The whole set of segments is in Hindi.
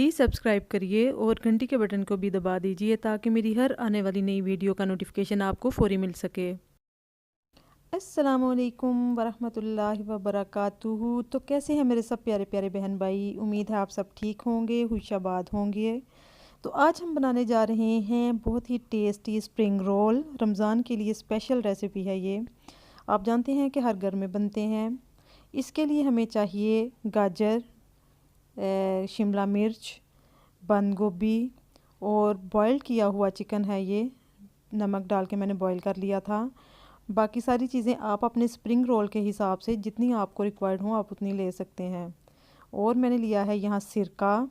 प्लीज़ सब्सक्राइब करिए और घंटी के बटन को भी दबा दीजिए ताकि मेरी हर आने वाली नई वीडियो का नोटिफिकेशन आपको फ़ौरी मिल सके। अस्सलामुअलैकुम वरहमतुल्लाहि वबरकातुहू। तो कैसे हैं मेरे सब प्यारे प्यारे बहन भाई, उम्मीद है आप सब ठीक होंगे, खुशाबाद होंगे। तो आज हम बनाने जा रहे हैं बहुत ही टेस्टी स्प्रिंग रोल। रमज़ान के लिए स्पेशल रेसिपी है ये। आप जानते हैं कि हर घर में बनते हैं। इसके लिए हमें चाहिए गाजर, शिमला मिर्च, बंद गोभी और बॉयल किया हुआ चिकन है ये। नमक डाल के मैंने बॉयल कर लिया था। बाकी सारी चीज़ें आप अपने स्प्रिंग रोल के हिसाब से जितनी आपको रिक्वायर्ड हो आप उतनी ले सकते हैं। और मैंने लिया है यहाँ सिरका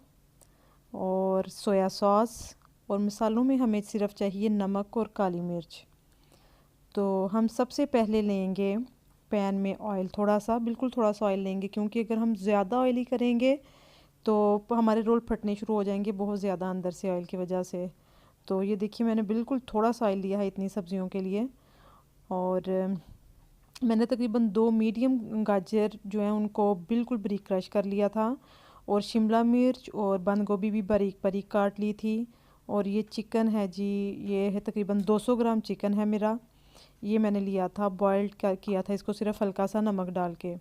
और सोया सॉस, और मसालों में हमें सिर्फ चाहिए नमक और काली मिर्च। तो हम सबसे पहले लेंगे पैन में ऑयल, थोड़ा सा, बिल्कुल थोड़ा सा ऑयल लेंगे, क्योंकि अगर हम ज़्यादा ऑयली करेंगे तो हमारे रोल फटने शुरू हो जाएंगे बहुत ज़्यादा अंदर से ऑयल की वजह से। तो ये देखिए मैंने बिल्कुल थोड़ा सा ऑयल लिया है इतनी सब्जियों के लिए। और मैंने तकरीबन 2 मीडियम गाजर जो है उनको बिल्कुल बारीक क्रश कर लिया था, और शिमला मिर्च और बंद गोभी भी बारीक बारीक काट ली थी। और ये चिकन है जी, ये है तकरीबन 200 ग्राम चिकन है मेरा। ये मैंने लिया था, बॉइल्ड किया था इसको सिर्फ हल्का सा नमक डाल के।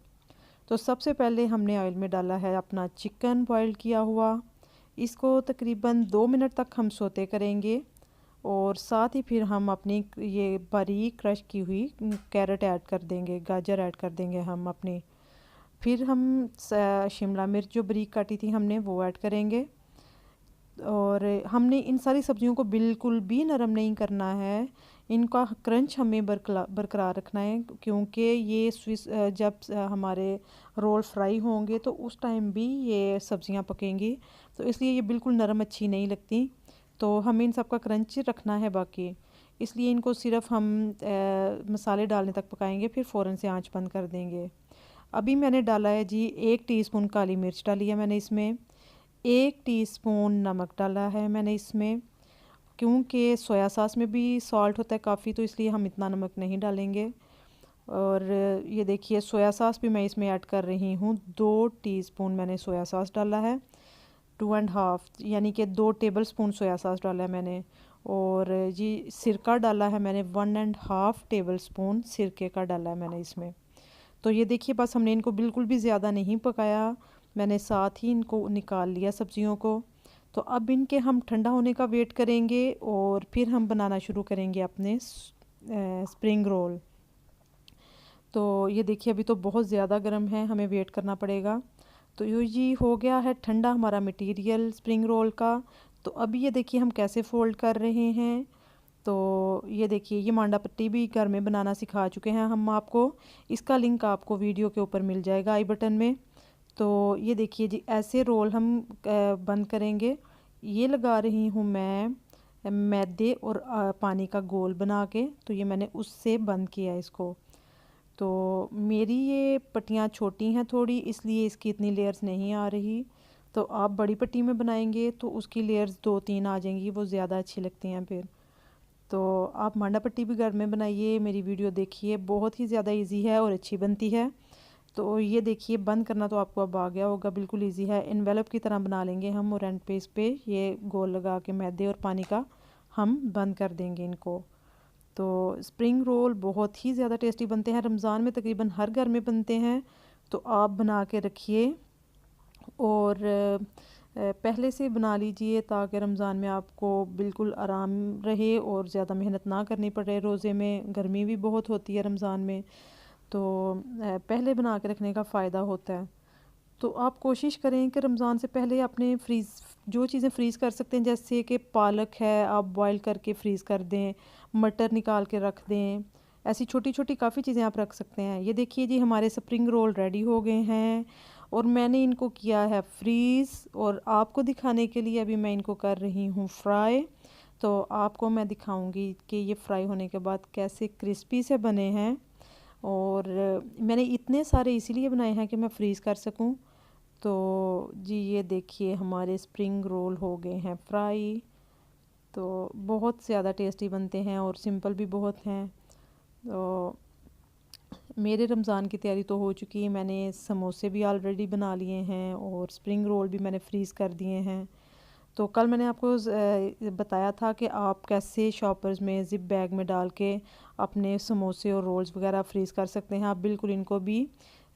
तो सबसे पहले हमने ऑयल में डाला है अपना चिकन बॉइल्ड किया हुआ। इसको तकरीबन 2 मिनट तक हम सोते करेंगे, और साथ ही फिर हम अपनी ये बारीक क्रश की हुई कैरेट ऐड कर देंगे, गाजर ऐड कर देंगे हम अपनी। फिर हम शिमला मिर्च जो बारीक काटी थी हमने वो ऐड करेंगे। और हमने इन सारी सब्जियों को बिल्कुल भी नरम नहीं करना है, इनका क्रंच हमें बरकरार रखना है, क्योंकि ये जब हमारे रोल फ्राई होंगे तो उस टाइम भी ये सब्जियां पकेंगी, तो इसलिए ये बिल्कुल नरम अच्छी नहीं लगती। तो हमें इन सब का क्रंच रखना है बाकी, इसलिए इनको सिर्फ हम मसाले डालने तक पकाएंगे, फिर फ़ौरन से आंच बंद कर देंगे। अभी मैंने डाला है जी 1 टीस्पून काली मिर्च डाली है मैंने इसमें, 1 टीस्पून नमक डाला है मैंने इसमें, क्योंकि सोया सॉस में भी सॉल्ट होता है काफ़ी, तो इसलिए हम इतना नमक नहीं डालेंगे। और ये देखिए सोया सॉस भी मैं इसमें ऐड कर रही हूँ, 2 टीस्पून मैंने सोया सॉस डाला है, 2.5 यानी कि 2 टेबल स्पून सोया सॉस डाला है मैंने। और जी सिरका डाला है मैंने, 1.5 टेबल स्पून सिरके का डाला है मैंने इसमें। तो ये देखिए बस हमने इनको बिल्कुल भी ज़्यादा नहीं पकाया, मैंने साथ ही इनको निकाल लिया सब्जियों को। तो अब इनके हम ठंडा होने का वेट करेंगे, और फिर हम बनाना शुरू करेंगे अपने स्प्रिंग रोल। तो ये देखिए अभी तो बहुत ज़्यादा गर्म है, हमें वेट करना पड़ेगा। तो ये हो गया है ठंडा हमारा मटेरियल स्प्रिंग रोल का। तो अभी ये देखिए हम कैसे फ़ोल्ड कर रहे हैं। तो ये देखिए ये मांडा पट्टी भी घर में बनाना सिखा चुके हैं हम आपको, इसका लिंक आपको वीडियो के ऊपर मिल जाएगा आई बटन में। तो ये देखिए जी ऐसे रोल हम बंद करेंगे। ये लगा रही हूँ मैं मैदे और पानी का गोल बना के, तो ये मैंने उससे बंद किया इसको। तो मेरी ये पट्टियाँ छोटी हैं थोड़ी, इसलिए इसकी इतनी लेयर्स नहीं आ रही। तो आप बड़ी पट्टी में बनाएंगे तो उसकी लेयर्स 2-3 आ जाएंगी, वो ज़्यादा अच्छी लगती हैं फिर। तो आप मांडा पट्टी भी घर में बनाइए, मेरी वीडियो देखिए, बहुत ही ज़्यादा इजी है और अच्छी बनती है। तो ये देखिए बंद करना तो आपको अब आ गया होगा, बिल्कुल इजी है। एनवेलप की तरह बना लेंगे हम, और एंड पे इस पे ये गोल लगा के मैदे और पानी का हम बंद कर देंगे इनको। तो स्प्रिंग रोल बहुत ही ज़्यादा टेस्टी बनते हैं, रमज़ान में तकरीबन हर घर में बनते हैं। तो आप बना के रखिए, और पहले से बना लीजिए ताकि रमज़ान में आपको बिल्कुल आराम रहे और ज़्यादा मेहनत ना करनी पड़े। रोज़े में गर्मी भी बहुत होती है रमज़ान में, तो पहले बना के रखने का फ़ायदा होता है। तो आप कोशिश करें कि रमज़ान से पहले अपने फ्रीज़ जो चीज़ें फ्रीज़ कर सकते हैं, जैसे कि पालक है आप बॉईल करके फ्रीज़ कर दें, मटर निकाल के रख दें, ऐसी छोटी छोटी काफ़ी चीज़ें आप रख सकते हैं। ये देखिए जी हमारे स्प्रिंग रोल रेडी हो गए हैं, और मैंने इनको किया है फ्रीज़, और आपको दिखाने के लिए अभी मैं इनको कर रही हूँ फ्राई। तो आपको मैं दिखाऊंगी कि ये फ्राई होने के बाद कैसे क्रिस्पी से बने हैं। और मैंने इतने सारे इसीलिए बनाए हैं कि मैं फ्रीज़ कर सकूं। तो जी ये देखिए हमारे स्प्रिंग रोल हो गए हैं फ्राई। तो बहुत ज़्यादा टेस्टी बनते हैं और सिंपल भी बहुत हैं। तो मेरे रमज़ान की तैयारी तो हो चुकी है, मैंने समोसे भी ऑलरेडी बना लिए हैं और स्प्रिंग रोल भी मैंने फ्रीज़ कर दिए हैं। तो कल मैंने आपको बताया था कि आप कैसे शॉपर्स में ज़िप बैग में डाल के अपने समोसे और रोल्स वगैरह फ्रीज़ कर सकते हैं। आप बिल्कुल इनको भी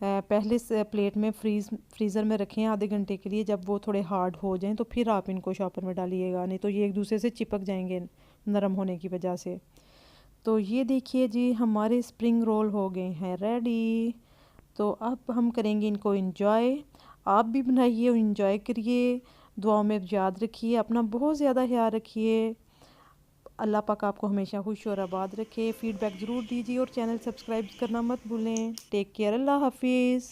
पहले से प्लेट में फ्रीज़र में रखें आधे घंटे के लिए। जब वो थोड़े हार्ड हो जाएं तो फिर आप इनको शॉपर में डालिएगा, नहीं तो ये एक दूसरे से चिपक जाएंगे नरम होने की वजह से। तो ये देखिए जी, हमारे स्प्रिंग रोल हो गए हैं रेडी। तो अब हम करेंगे इनको इंजॉय। आप भी बनाइए और इंजॉय करिए। दुआओं में याद रखिए, अपना बहुत ज़्यादा ख्याल रखिए। अल्लाह पाक आपको हमेशा खुश और आबाद रखे। फीडबैक ज़रूर दीजिए और चैनल सब्सक्राइब करना मत भूलें। टेक केयर, अल्लाह हाफिज़।